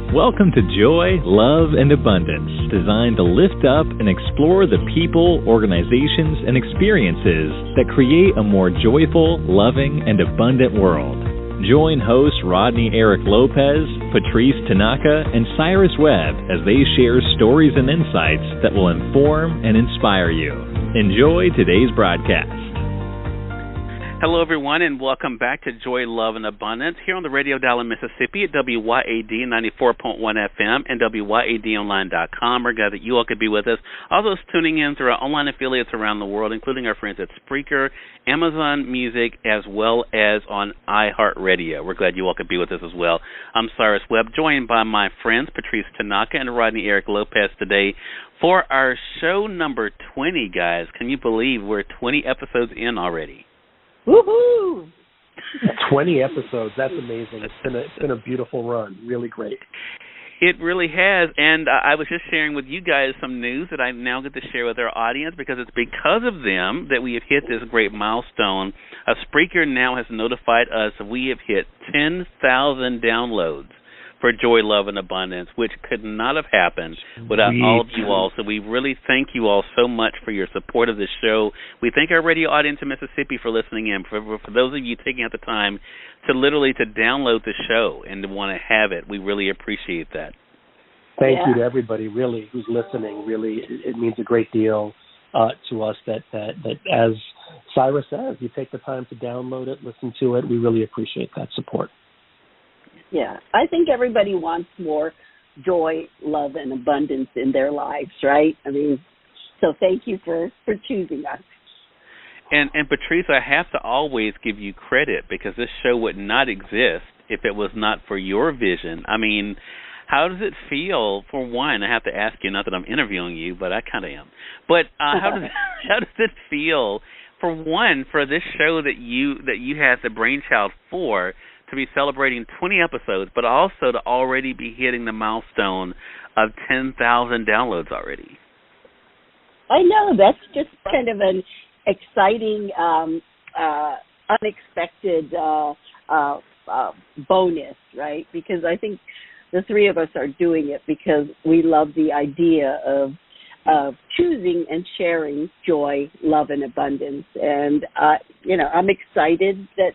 Welcome to Joy, Love, and Abundance, designed to lift up and explore the people, organizations, and experiences that create a more joyful, loving, and abundant world. Join hosts Rodney Eric Lopez, Patrice Tanaka, and Cyrus Webb as they share stories and insights that will inform and inspire you. Enjoy today's broadcast. Hello, everyone, and welcome back to Joy, Love, and Abundance here on the radio dial in Mississippi at WYAD 94.1 FM and WYADonline.com. We're glad that you all could be with us. All those tuning in through our online affiliates around the world, including our friends at Spreaker, Amazon Music, as well as on iHeartRadio. We're glad you all could be with us as well. I'm Cyrus Webb, joined by my friends Patrice Tanaka and Rodney Eric Lopez today for our show number 20, guys. Can you believe we're 20 episodes in already? Woohoo! 20 episodes. That's amazing. It's been a beautiful run. Really great. It really has. And I was just sharing with you guys some news that I now get to share with our audience because it's because of them that we have hit this great milestone. Spreaker now has notified us that we have hit 10,000 downloads for Joy, Love, and Abundance, which could not have happened without all of you all. So we really thank you all so much for your support of this show. We thank our radio audience in Mississippi for listening in. For those of you taking out the time to literally to download the show and to want to have it, we really appreciate that. Thank you to everybody, really, who's listening. Really, it means a great deal to us that as Cyrus says, you take the time to download it, listen to it. We really appreciate that support. Yeah, I think everybody wants more joy, love, and abundance in their lives, right? I mean, so thank you for choosing us. And Patrice, I have to always give you credit because this show would not exist if it was not for your vision. I mean, how does it feel? For one, I have to ask you, not that I'm interviewing you, but I kind of am. But how does it feel? For one, for this show that you had the brainchild for, to be celebrating 20 episodes, but also to already be hitting the milestone of 10,000 downloads already. I know. That's just kind of an exciting, unexpected bonus, right? Because I think the three of us are doing it because we love the idea of choosing and sharing joy, love, and abundance. And, I'm excited that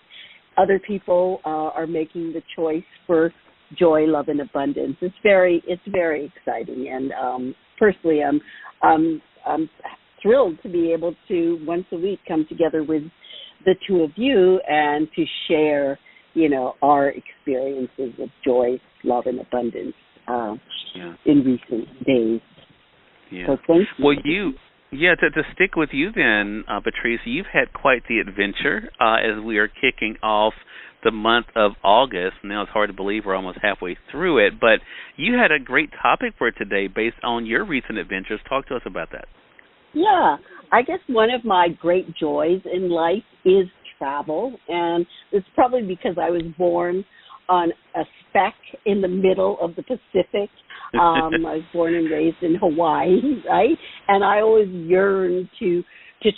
other people are making the choice for joy, love, and abundance. It's very exciting, and personally, I'm thrilled to be able to once a week come together with the two of you and to share, our experiences of joy, love, and abundance in recent days. Yeah. So thank you. Well, to stick with you then, Patrice, you've had quite the adventure as we are kicking off the month of August. Now it's hard to believe we're almost halfway through it, but you had a great topic for today based on your recent adventures. Talk to us about that. Yeah, I guess one of my great joys in life is travel, and it's probably because I was born on a speck in the middle of the Pacific. I was born and raised in Hawaii, right? And I always yearned to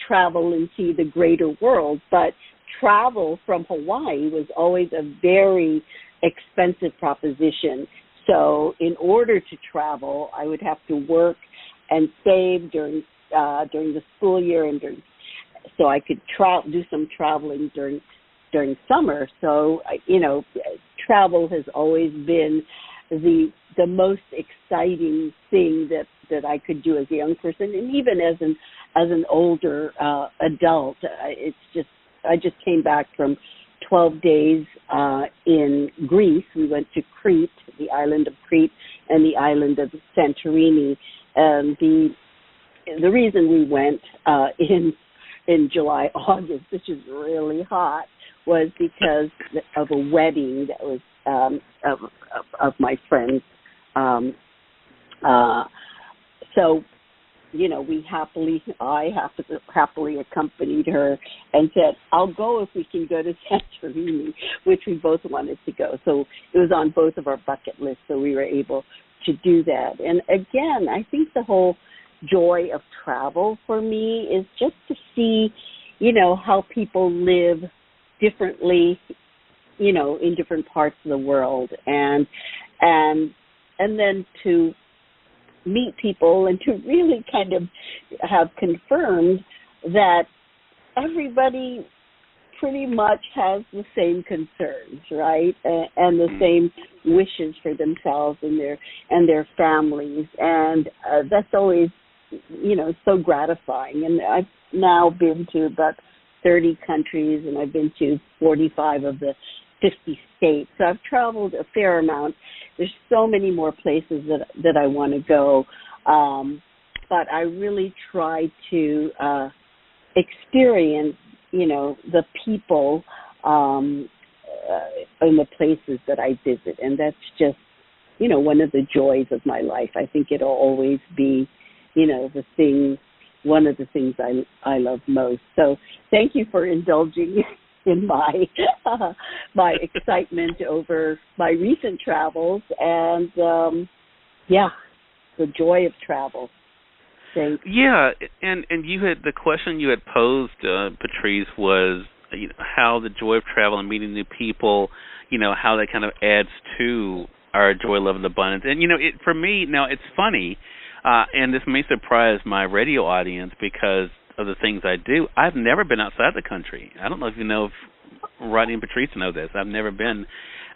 travel and see the greater world. But travel from Hawaii was always a very expensive proposition. So in order to travel, I would have to work and save during the school year so I could do some traveling during summer. So travel has always been the most exciting thing that I could do as a young person, and even as an older adult. I just came back from 12 days in Greece. We went to Crete, the island of Crete, and the island of Santorini. And the reason we went in July, August, which is really hot, was because of a wedding that was of my friends. So, I happily accompanied her and said, I'll go if we can go to Santorini, which we both wanted to go. So it was on both of our bucket lists, so we were able to do that. And again, I think the whole joy of travel for me is just to see, how people live differently, in different parts of the world. And and then to meet people and to really kind of have confirmed that everybody pretty much has the same concerns, right, and the same wishes for themselves and their families, and that's always, so gratifying. And I've now been to about 30 countries, and I've been to 45 of the 50 states. So I've traveled a fair amount. There's so many more places that I want to go, but I really try to experience, the people in the places that I visit, and that's just, one of the joys of my life. I think it'll always be, one of the things I love most. So thank you for indulging in my my excitement over my recent travels and the joy of travel. Thanks. Yeah, and you had the question you had posed, Patrice, was how the joy of travel and meeting new people, how that kind of adds to our joy, love, and abundance. And for me now, it's funny, and this may surprise my radio audience because of the things I do. I've never been outside the country. I don't know if you know if Rodney and Patrice know this. I've never been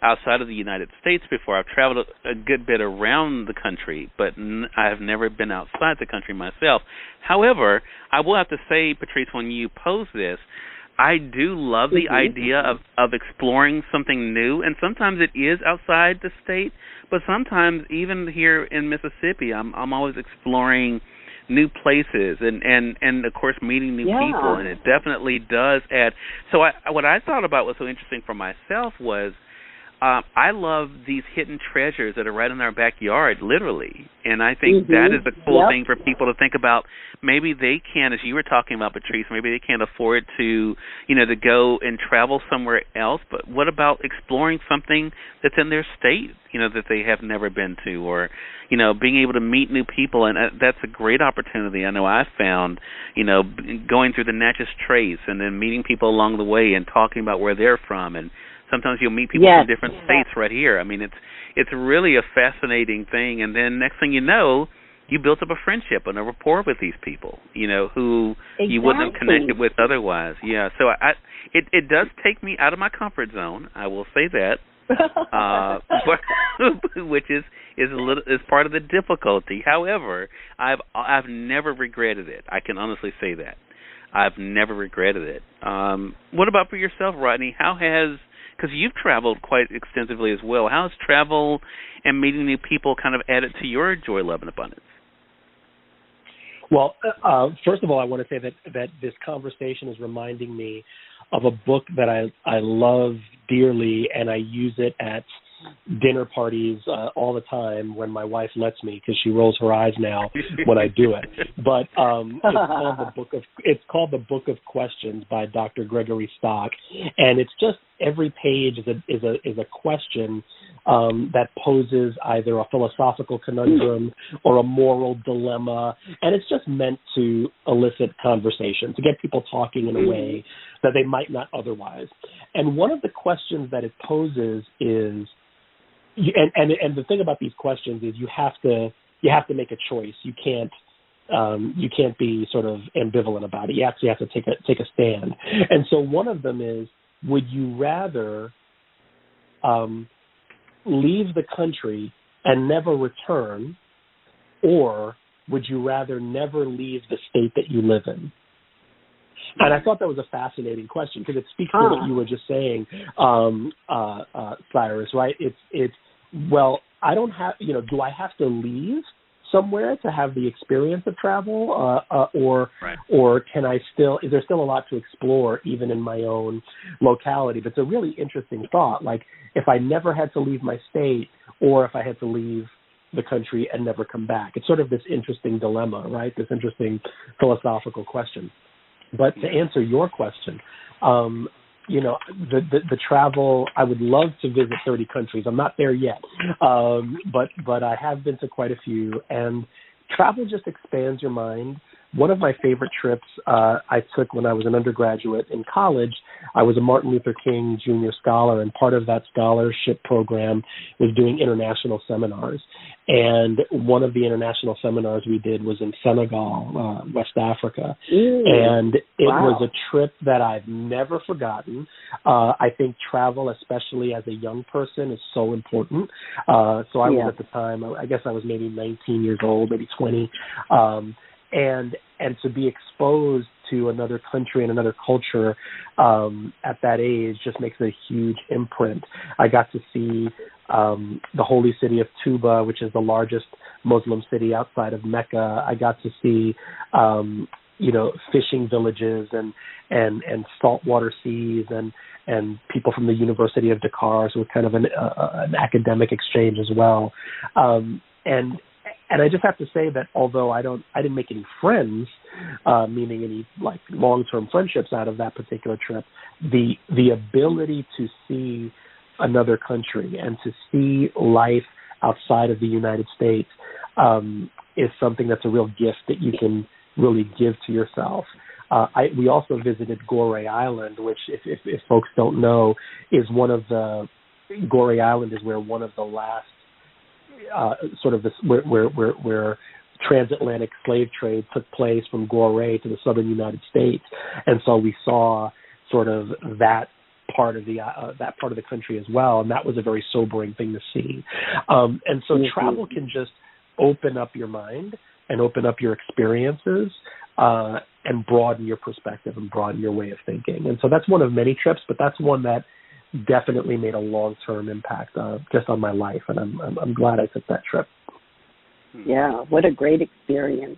outside of the United States before. I've traveled a good bit around the country, but I have never been outside the country myself. However, I will have to say, Patrice, when you pose this, I do love the idea of exploring something new, and sometimes it is outside the state, but sometimes even here in Mississippi, I'm always exploring new places and of course meeting new people, and it definitely does add. So what I thought about was so interesting for myself was I love these hidden treasures that are right in our backyard, literally, and I think that is a cool thing for people to think about. Maybe they can, as you were talking about, Patrice, maybe they can't afford to, to go and travel somewhere else, but what about exploring something that's in their state, that they have never been to, or, being able to meet new people, and that's a great opportunity. I know I've found, going through the Natchez Trace and then meeting people along the way and talking about where they're from, and sometimes you'll meet people from different states right here. I mean, it's really a fascinating thing, and then next thing you know, you built up a friendship and a rapport with these people, who you wouldn't have connected with otherwise. Yeah, so it does take me out of my comfort zone. I will say that, which is part of the difficulty. However, I've never regretted it. I can honestly say that I've never regretted it. What about for yourself, Rodney? Because you've traveled quite extensively as well. How has travel and meeting new people kind of added to your joy, love, and abundance? Well, first of all, I want to say that this conversation is reminding me of a book that I love dearly, and I use it at dinner parties all the time when my wife lets me, because she rolls her eyes now when I do it. But it's called The Book of Questions by Dr. Gregory Stock, and it's just every page is a question that poses either a philosophical conundrum or a moral dilemma, and it's just meant to elicit conversation, to get people talking in a way that they might not otherwise. And one of the questions that it poses is, and the thing about these questions is you have to make a choice. You can't be sort of ambivalent about it. You actually have to take a stand. And so one of them is, would you rather leave the country and never return, or would you rather never leave the state that you live in? And I thought that was a fascinating question because it speaks to what you were just saying, Cyrus, right? It's well, I don't have, do I have to leave somewhere to have the experience of travel, or can I still? Is there still a lot to explore even in my own locality? But it's a really interesting thought. Like if I never had to leave my state, or if I had to leave the country and never come back, it's sort of this interesting dilemma, right? This interesting philosophical question. But to answer your question, the travel, I would love to visit 30 countries. I'm not there yet, but I have been to quite a few, and travel just expands your mind. one of my favorite trips I took when I was an undergraduate in college. I was a Martin Luther King Jr. scholar, and part of that scholarship program was doing international seminars. And one of the international seminars we did was in Senegal, West Africa. And it was a trip that I've never forgotten. I think travel, especially as a young person, is so important. So I was at the time, I guess I was maybe 19 years old, maybe 20. And to be exposed to another country and another culture at that age just makes a huge imprint. I got to see the holy city of Touba, which is the largest Muslim city outside of Mecca. I got to see, fishing villages and saltwater seas and people from the University of Dakar, so it was kind of an academic exchange as well. And I just have to say that although I didn't make any friends, meaning any like long-term friendships out of that particular trip, the ability to see another country and to see life outside of the United States is something that's a real gift that you can really give to yourself. We also visited Gorée Island, which, if folks don't know, is Gorée Island is where one of the last where transatlantic slave trade took place from Gorée to the southern United States, and so we saw sort of that part of the country as well, and that was a very sobering thing to see. And so travel can just open up your mind and open up your experiences and broaden your perspective and broaden your way of thinking. And so that's one of many trips, but that's one that definitely made a long-term impact just on my life, and I'm glad I took that trip. Yeah, what a great experience.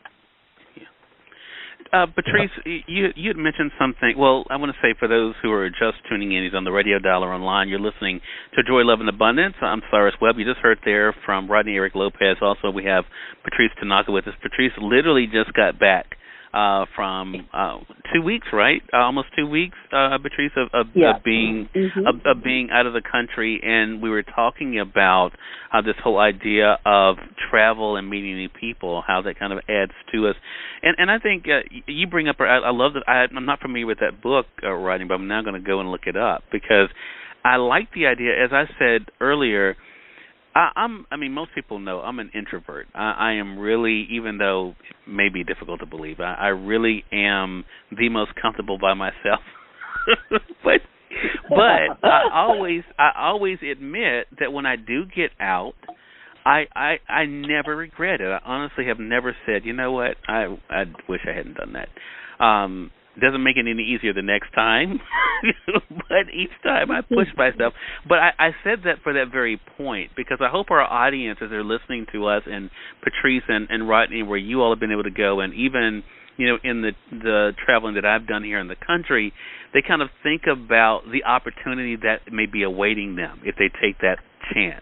Patrice, you had mentioned something. Well, I want to say for those who are just tuning in, he's on the radio dial or online, you're listening to Joy, Love, and Abundance. I'm Cyrus Webb. You just heard there from Rodney Eric Lopez. Also, we have Patrice Tanaka with us. Patrice literally just got back from 2 weeks, right? Almost 2 weeks, Patrice, of being out of the country, and we were talking about this whole idea of travel and meeting new people, how that kind of adds to us. And I think you bring up, I love that. I'm not familiar with that book, Rodney, but I'm now going to go and look it up because I like the idea. As I said earlier, most people know I'm an introvert. I am really, even though it may be difficult to believe, I really am the most comfortable by myself. but I always admit that when I do get out, I never regret it. I honestly have never said, you know what, I wish I hadn't done that. Doesn't make it any easier the next time, but each time I push myself. But I said that for that very point, because I hope our audience, as they're listening to us, and Patrice and Rodney, where you all have been able to go, and even in the traveling that I've done here in the country, they kind of think about the opportunity that may be awaiting them if they take that chance.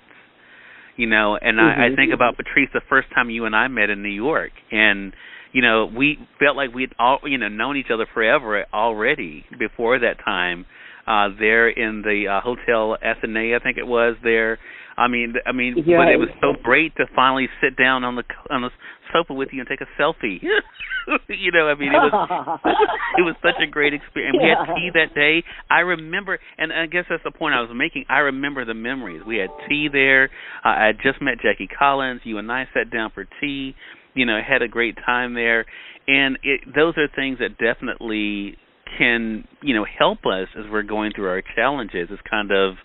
And I think about Patrice, the first time you and I met in New York, and we felt like we'd all, known each other forever already before that time. There in the Hotel Athénée, I think it was there. But it was so great to finally sit down on the sofa with you and take a selfie. It was such a great experience. We had tea that day. I remember, and I guess that's the point I was making. I remember the memories. We had tea there. I had just met Jackie Collins. You and I sat down for tea. Had a great time there. And those are things that definitely can, help us as we're going through our challenges. It's kind of,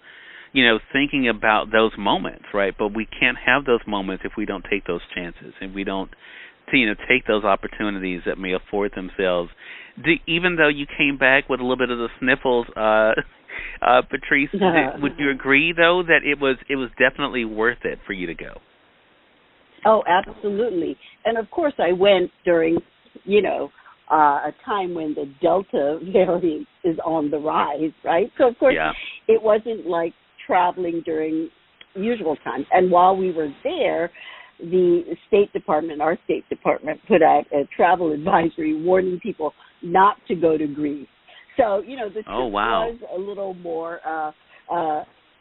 thinking about those moments, right? But we can't have those moments if we don't take those chances and we don't, take those opportunities that may afford themselves. Even though you came back with a little bit of the sniffles, Patrice, would you agree, though, that it was definitely worth it for you to go? Oh, absolutely. And, of course, I went during, a time when the Delta variant is on the rise, right? So, of course, it wasn't like traveling during usual times. And while we were there, the our State Department, put out a travel advisory warning people not to go to Greece. So, the trip was a little more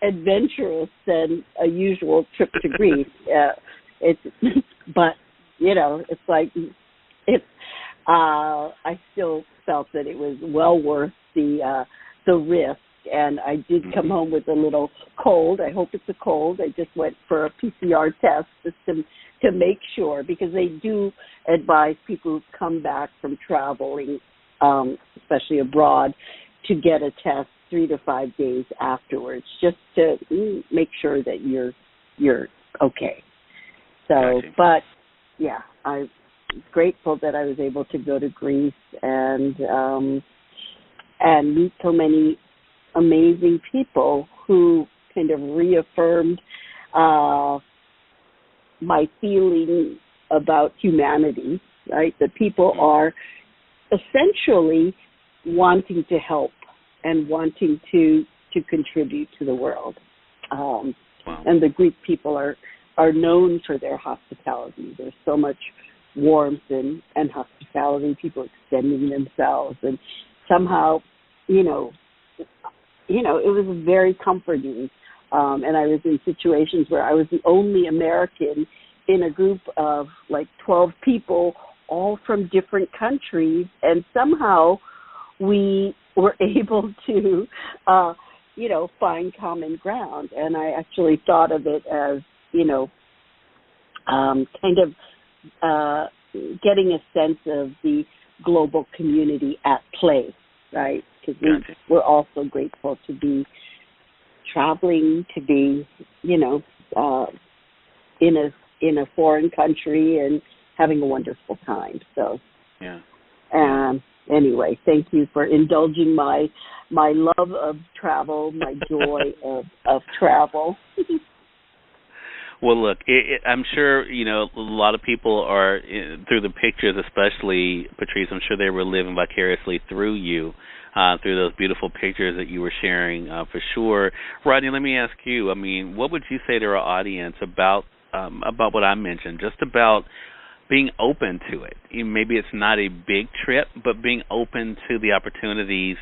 adventurous than a usual trip to Greece. It's like I still felt that it was well worth the risk. And I did come home with a little cold. I hope it's a cold. I just went for a PCR test just to make sure, because they do advise people who come back from traveling, especially abroad, to get a test 3 to 5 days afterwards, just to make sure that you're okay. So, gotcha. But yeah, I'm grateful that I was able to go to Greece and meet so many amazing people who kind of reaffirmed my feeling about humanity, right? That people are essentially wanting to help and wanting to contribute to the world. Wow. And the Greek people are known for their hospitality. There's so much warmth and hospitality, people extending themselves. And somehow, it was very comforting. And I was in situations where I was the only American in a group of like 12 people, all from different countries. And somehow we were able to, find common ground. And I actually thought of it as, kind of getting a sense of the global community at play, right? Because we're also grateful to be traveling, to be, in a foreign country and having a wonderful time. So, yeah. Anyway, thank you for indulging my love of travel, my joy of travel. Well, look, I'm sure, a lot of people are, through the pictures especially, Patrice, I'm sure they were living vicariously through you, through those beautiful pictures that you were sharing, for sure. Rodney, let me ask you, what would you say to our audience about what I mentioned, just about being open to it? Maybe it's not a big trip, but being open to the opportunities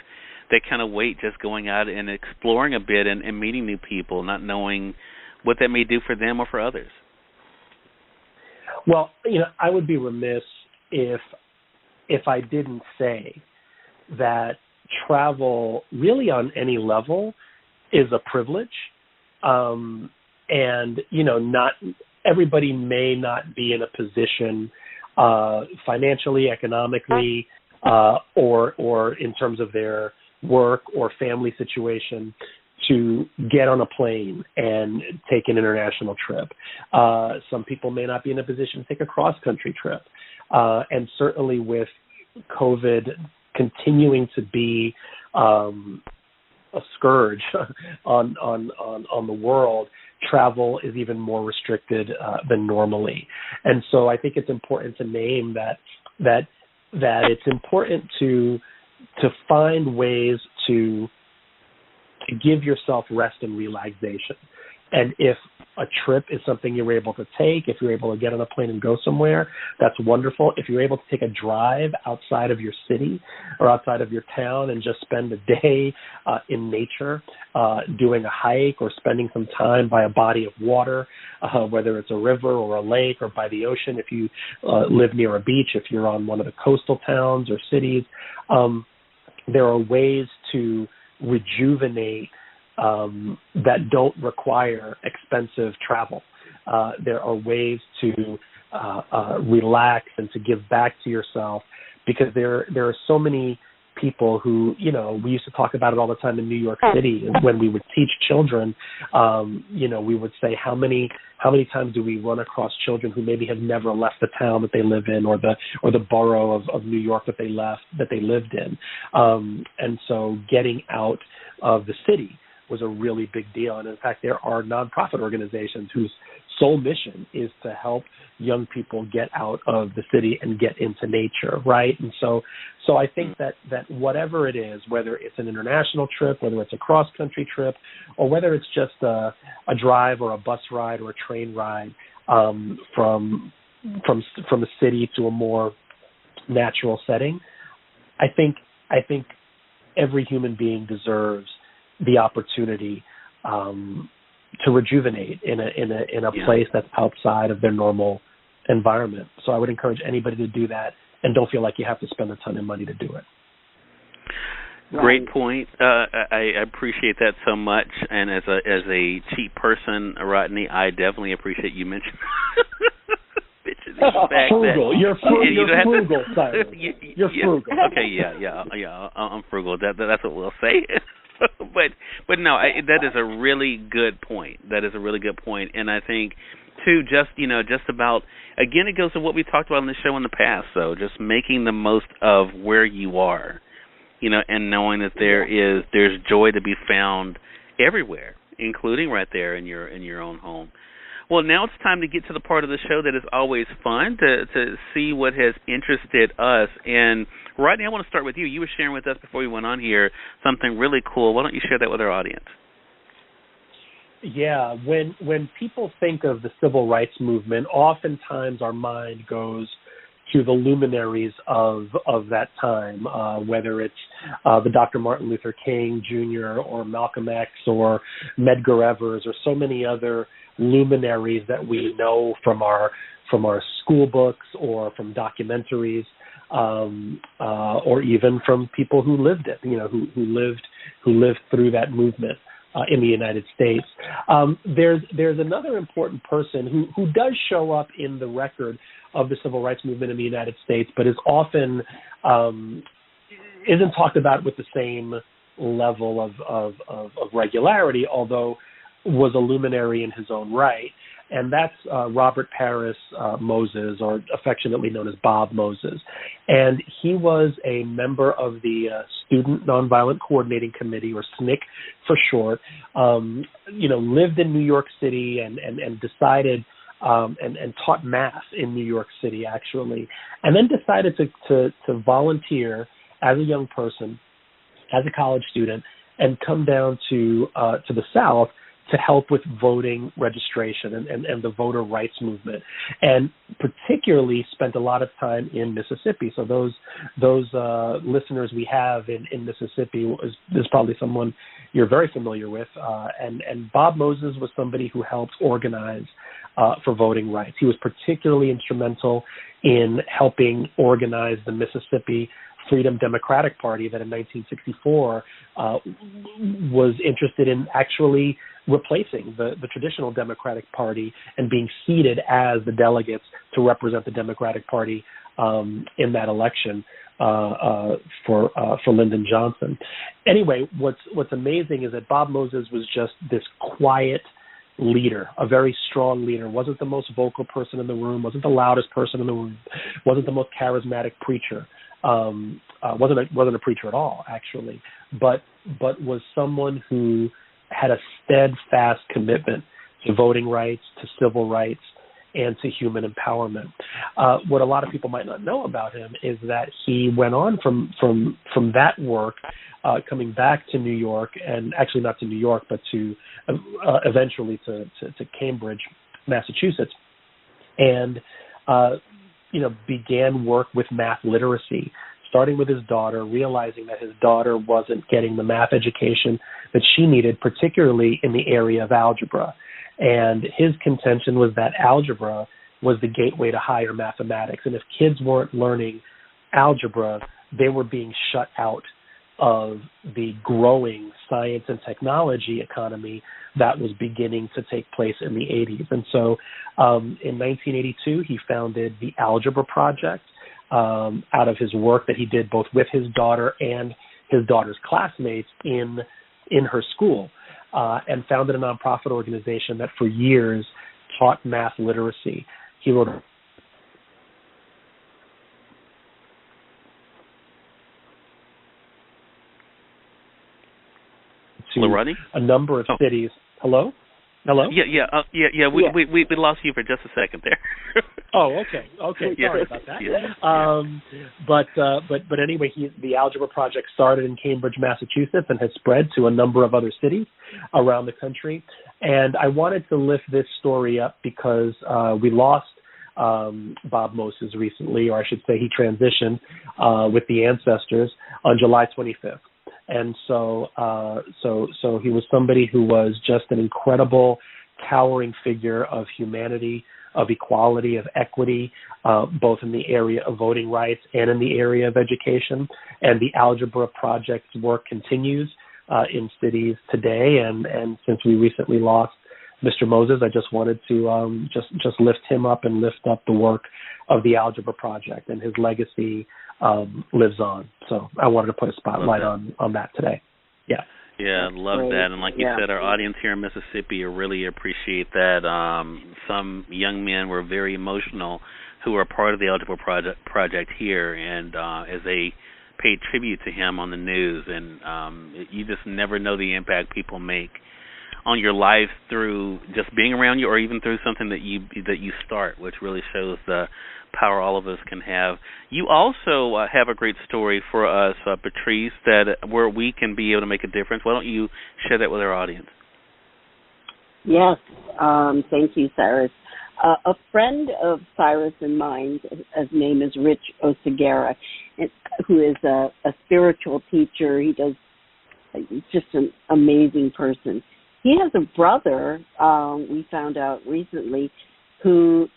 that kind of wait, just going out and exploring a bit and meeting new people, not knowing what that may do for them or for others. Well, I would be remiss if I didn't say that travel really on any level is a privilege. And, not everybody may not be in a position financially, economically, or in terms of their work or family situation to get on a plane and take an international trip. Some people may not be in a position to take a cross-country trip. And certainly with COVID continuing to be a scourge on the world, travel is even more restricted than normally. And so I think it's important to name that it's important to find ways to give yourself rest and relaxation. And if a trip is something you're able to take, if you're able to get on a plane and go somewhere, that's wonderful. If you're able to take a drive outside of your city or outside of your town and just spend a day in nature, doing a hike or spending some time by a body of water, whether it's a river or a lake or by the ocean, if you live near a beach, if you're on one of the coastal towns or cities, there are ways to rejuvenate that don't require expensive travel. There are ways to relax and to give back to yourself, because there are so many people who, we used to talk about it all the time in New York City when we would teach children. We would say how many times do we run across children who maybe have never left the town that they live in or the borough of New York that they lived in. And so getting out of the city was a really big deal. And in fact, there are nonprofit organizations whose sole mission is to help young people get out of the city and get into nature, right? And so I think that whatever it is, whether it's an international trip, whether it's a cross-country trip, or whether it's just a drive or a bus ride or a train ride from a city to a more natural setting, I think every human being deserves the opportunity to rejuvenate in a place that's outside of their normal environment. So I would encourage anybody to do that and don't feel like you have to spend a ton of money to do it. Great point. I appreciate that so much. And as a cheap person, Rodney, I definitely appreciate you mentioning frugal. You're frugal, Cyrus. You're frugal. Okay, yeah. I'm frugal. That's what we'll say. but no, that is a really good point. And I think too, just about, again, it goes to what we talked about on the show in the past. So just making the most of where you are. And knowing that there's joy to be found everywhere, including right there in your own home. Well, now it's time to get to the part of the show that is always fun to see what has interested us. And Rodney, I want to start with you. You were sharing with us before we went on here something really cool. Why don't you share that with our audience? Yeah, when people think of the civil rights movement, oftentimes our mind goes to the luminaries of that time, whether it's the Dr. Martin Luther King Jr. or Malcolm X or Medgar Evers or so many other luminaries that we know from our school books or from documentaries, or even from people who lived it, who lived through that movement in the United States. There's another important person who does show up in the record of the civil rights movement in the United States, but is often isn't talked about with the same level of regularity, although was a luminary in his own right. And that's Robert Paris Moses, or affectionately known as Bob Moses. And he was a member of the Student Nonviolent Coordinating Committee, or SNCC for short, lived in New York City and decided and taught math in New York City, actually, and then decided to volunteer as a young person, as a college student, and come down to the South to help with voting registration and the voter rights movement, and particularly spent a lot of time in Mississippi. So those listeners we have in Mississippi is probably someone you're very familiar with. And Bob Moses was somebody who helped organize for voting rights. He was particularly instrumental in helping organize the Mississippi Freedom Democratic Party that in 1964 was interested in actually replacing the traditional Democratic Party and being seated as the delegates to represent the Democratic Party in that election for Lyndon Johnson. Anyway, what's amazing is that Bob Moses was just this quiet leader, a very strong leader, wasn't the most vocal person in the room, wasn't the loudest person in the room, wasn't the most charismatic preacher, wasn't a preacher at all, actually, but was someone who had a steadfast commitment to voting rights, to civil rights, and to human empowerment. What a lot of people might not know about him is that he went on from that work, coming back to New York, and actually not to New York, but to eventually to Cambridge, Massachusetts, and began work with math literacy, starting with his daughter, realizing that his daughter wasn't getting the math education that she needed, particularly in the area of algebra. And his contention was that algebra was the gateway to higher mathematics. And if kids weren't learning algebra, they were being shut out of the growing science and technology economy that was beginning to take place in the 80s. And so in 1982, he founded the Algebra Project out of his work that he did both with his daughter and his daughter's classmates in her school, and founded a nonprofit organization that for years taught math literacy. He wrote Hello, Rodney? A number of cities. Hello? Yeah. We lost you for just a second there. Oh, okay. Sorry about that. Yeah. But anyway, the Algebra Project started in Cambridge, Massachusetts, and has spread to a number of other cities around the country. And I wanted to lift this story up because we lost Bob Moses recently, or I should say, he transitioned with the ancestors on July 25th. And so he was somebody who was just an incredible towering figure of humanity, of equality, of equity, both in the area of voting rights and in the area of education. And the Algebra Project's work continues in cities today. And since we recently lost Mr. Moses, I just wanted to just lift him up and lift up the work of the Algebra Project, and his legacy lives on. So I wanted to put a spotlight on that today. Yeah. Yeah, love that. And like you said, our audience here in Mississippi really appreciate that. Some young men were very emotional who are part of the Algebra Project here, and as they paid tribute to him on the news. And you just never know the impact people make on your life through just being around you, or even through something that you start, which really shows the power all of us can have. You also have a great story for us, Patrice, where we can be able to make a difference. Why don't you share that with our audience? Yes, thank you, Cyrus. A friend of Cyrus and mine, his name is Rich Osagara, who is a spiritual teacher. He's just an amazing person. He has a brother, we found out recently, who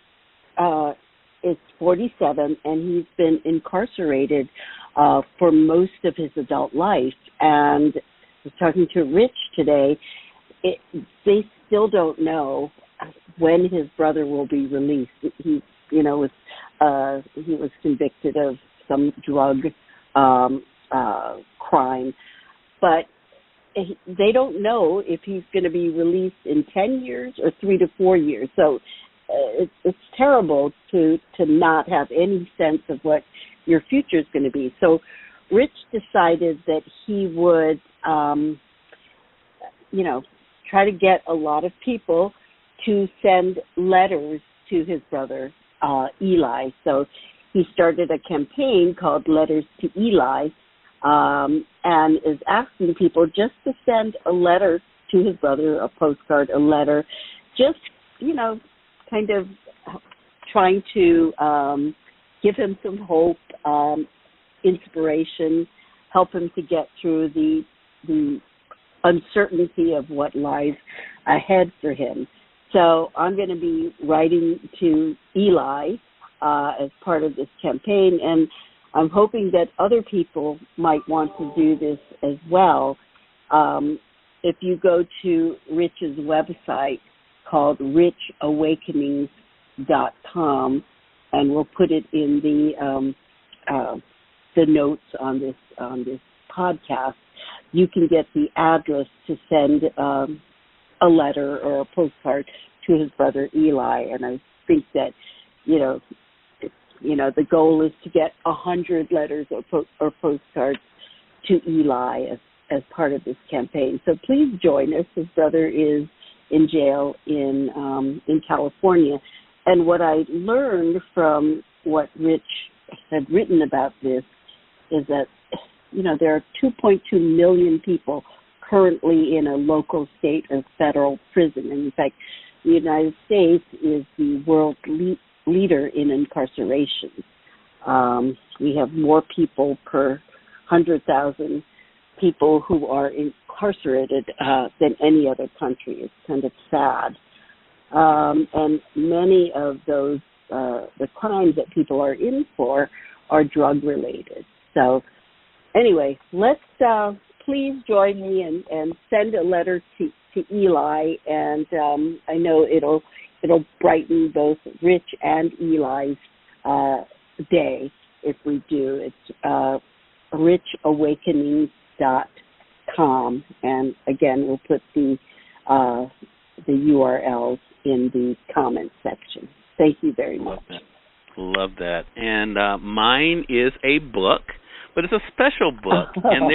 is 47, and he's been incarcerated for most of his adult life. And I was talking to Rich today. They still don't know when his brother will be released. He was convicted of some drug crime, but they don't know if he's going to be released in 10 years or 3 to 4 years. So it's terrible to not have any sense of what your future is going to be. So Rich decided that he would, try to get a lot of people to send letters to his brother, Eli. So he started a campaign called Letters to Eli, and is asking people just to send a letter to his brother, a postcard, a letter, just, kind of trying to give him some hope, inspiration, help him to get through the uncertainty of what lies ahead for him. So I'm going to be writing to Eli as part of this campaign, and I'm hoping that other people might want to do this as well. If you go to Rich's website called richawakenings.com, and we'll put it in the notes on this podcast, you can get the address to send a letter or a postcard to his brother Eli. And I think that the goal is to get 100 letters or postcards to Eli as part of this campaign. So please join us. His brother is in jail in California. And what I learned from what Rich had written about this is that, there are 2.2 million people currently in a local, state, or federal prison. And in fact, the United States is the world leader in incarceration. We have more people per 100,000 people who are incarcerated than any other country. It's kind of sad. And many of those, the crimes that people are in for are drug-related. So anyway, let's please join me and send a letter to Eli, and I know it'll brighten both Rich and Eli's day if we do. It's richawakenings.com, and again, we'll put the URLs in the comments section. Thank you very much. Love that. And mine is a book, but it's a special book. And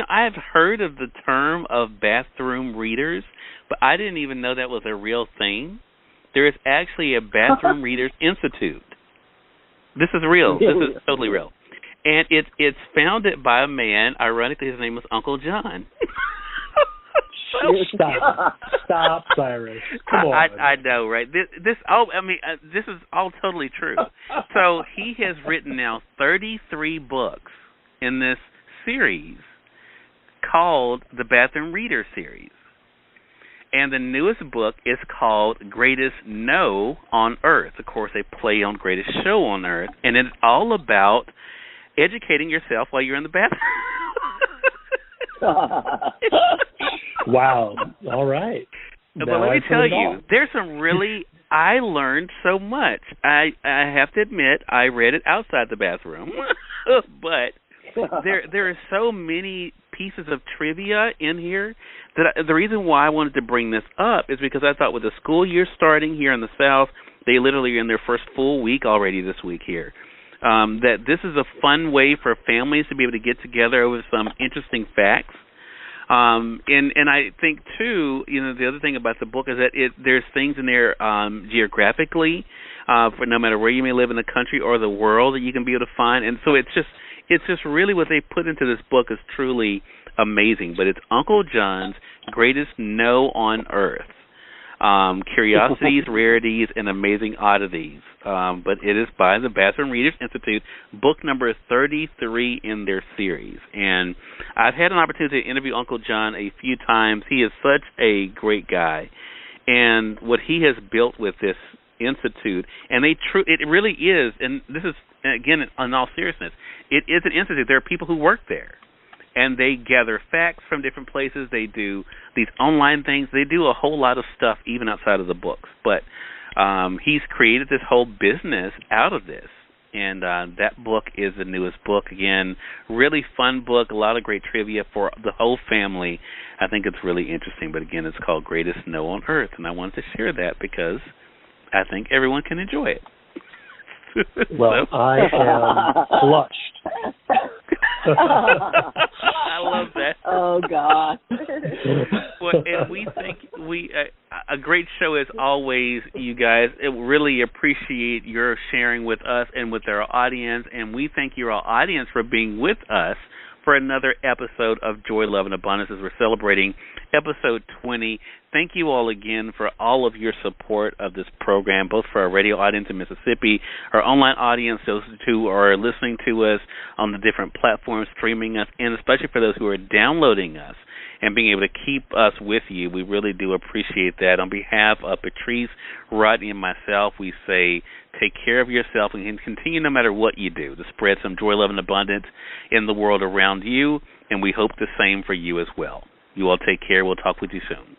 I've heard of the term of bathroom readers, but I didn't even know that was a real thing. There is actually a Bathroom Readers Institute. This is real. This is totally real. And it's founded by a man, ironically his name was Uncle John. Stop, Cyrus. Come on. I know, right? This is all totally true. So he has written now 33 books in this series called the Bathroom Reader series. And the newest book is called Greatest No on Earth. Of course, they play on Greatest Show on Earth. And it's all about educating yourself while you're in the bathroom. Wow. All right. But let me tell you, there's some really, I learned so much. I have to admit, I read it outside the bathroom. But there are so many pieces of trivia in here that the reason why I wanted to bring this up is because I thought with the school year starting here in the South, they literally are in their first full week already this week here, that this is a fun way for families to be able to get together over some interesting facts. And I think, too, the other thing about the book is that there's things in there geographically for no matter where you may live in the country or the world that you can be able to find. And so it's just really what they put into this book is truly amazing. But it's Uncle John's Greatest No on Earth. Curiosities, Rarities, and Amazing Oddities. But it is by the Bathroom Readers Institute, book number 33 in their series. And I've had an opportunity to interview Uncle John a few times. He is such a great guy. And what he has built with this institute, and it really is, and this is, again, in all seriousness, it is an institute. There are people who work there. And they gather facts from different places. They do these online things. They do a whole lot of stuff even outside of the books. But he's created this whole business out of this. And that book is the newest book. Again, really fun book, a lot of great trivia for the whole family. I think it's really interesting. But, again, it's called Greatest No on Earth. And I wanted to share that because I think everyone can enjoy it. Well, I am flushed. I love that. Oh, God. Well, and we think a great show as always, you guys. Really appreciate your sharing with us and with our audience, and we thank your audience for being with us for another episode of Joy, Love, and Abundance as we're celebrating episode 20. Thank you all again for all of your support of this program, both for our radio audience in Mississippi, our online audience, those who are listening to us on the different platforms, streaming us, and especially for those who are downloading us and being able to keep us with you. We really do appreciate that. On behalf of Patrice, Rodney, and myself, we say take care of yourself and continue no matter what you do to spread some joy, love, and abundance in the world around you, and we hope the same for you as well. You all take care. We'll talk with you soon.